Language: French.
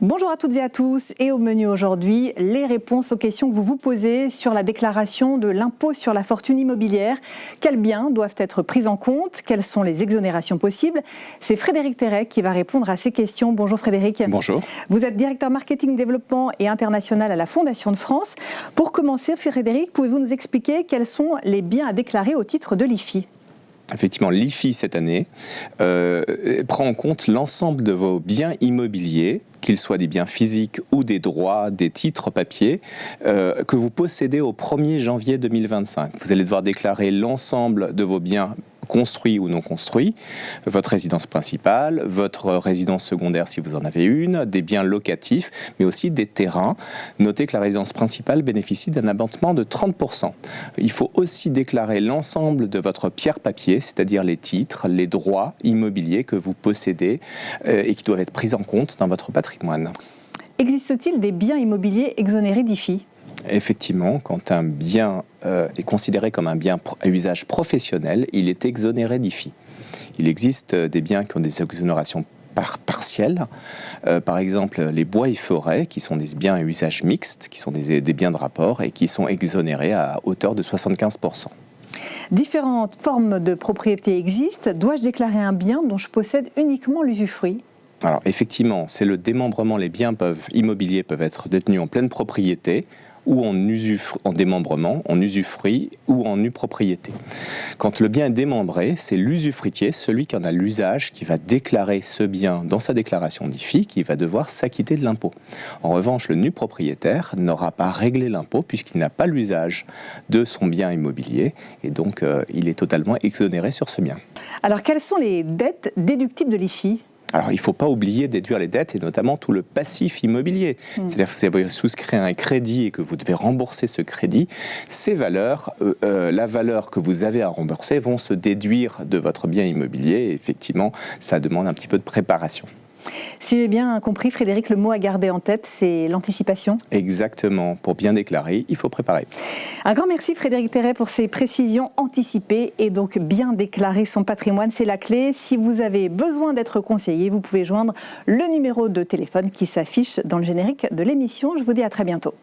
Bonjour à toutes et à tous, et au menu aujourd'hui, les réponses aux questions que vous vous posez sur la déclaration de l'impôt sur la fortune immobilière. Quels biens doivent être pris en compte? Quelles sont les exonérations possibles? C'est Frédéric Terret qui va répondre à ces questions. Bonjour Frédéric. Bonjour. Vous êtes directeur marketing, développement et international à la Fondation de France. Pour commencer, Frédéric, pouvez-vous nous expliquer quels sont les biens à déclarer au titre de l'IFI? Effectivement, l'IFI cette année prend en compte l'ensemble de vos biens immobiliers, qu'ils soient des biens physiques ou des droits, des titres papier, que vous possédez au 1er janvier 2025. Vous allez devoir déclarer l'ensemble de vos biens construits ou non construits, votre résidence principale, votre résidence secondaire si vous en avez une, des biens locatifs, mais aussi des terrains. Notez que la résidence principale bénéficie d'un abattement de 30%. Il faut aussi déclarer l'ensemble de votre pierre papier, c'est-à-dire les titres, les droits immobiliers que vous possédez et qui doivent être pris en compte dans votre patrimoine. Existe-t-il des biens immobiliers exonérés d'IFI ? Effectivement, quand un bien est considéré comme un bien à usage professionnel, il est exonéré d'IFI. Il existe des biens qui ont des exonérations partielles, par exemple les bois et forêts, qui sont des biens à usage mixte, qui sont des biens de rapport et qui sont exonérés à hauteur de 75%. Différentes formes de propriété existent. Dois-je déclarer un bien dont je possède uniquement l'usufruit ? Alors effectivement, c'est le démembrement. Les biens immobiliers peuvent être détenus en pleine propriété ou en démembrement, en usufruit ou en nue propriété. Quand le bien est démembré, c'est l'usufruitier, celui qui en a l'usage, qui va déclarer ce bien dans sa déclaration d'IFI, qui va devoir s'acquitter de l'impôt. En revanche, le nu propriétaire n'aura pas réglé l'impôt puisqu'il n'a pas l'usage de son bien immobilier et donc il est totalement exonéré sur ce bien. Alors, quelles sont les dettes déductibles de l'IFI ? Alors, il ne faut pas oublier de déduire les dettes et notamment tout le passif immobilier. C'est-à-dire que si vous avez souscrit un crédit et que vous devez rembourser ce crédit, ces valeurs, la valeur que vous avez à rembourser vont se déduire de votre bien immobilier. Et effectivement, ça demande un petit peu de préparation. Si j'ai bien compris, Frédéric, le mot à garder en tête, c'est l'anticipation. Exactement. Pour bien déclarer, il faut préparer. Un grand merci Frédéric Terret pour ces précisions anticipées et donc bien déclarer son patrimoine, c'est la clé. Si vous avez besoin d'être conseillé, vous pouvez joindre le numéro de téléphone qui s'affiche dans le générique de l'émission. Je vous dis à très bientôt.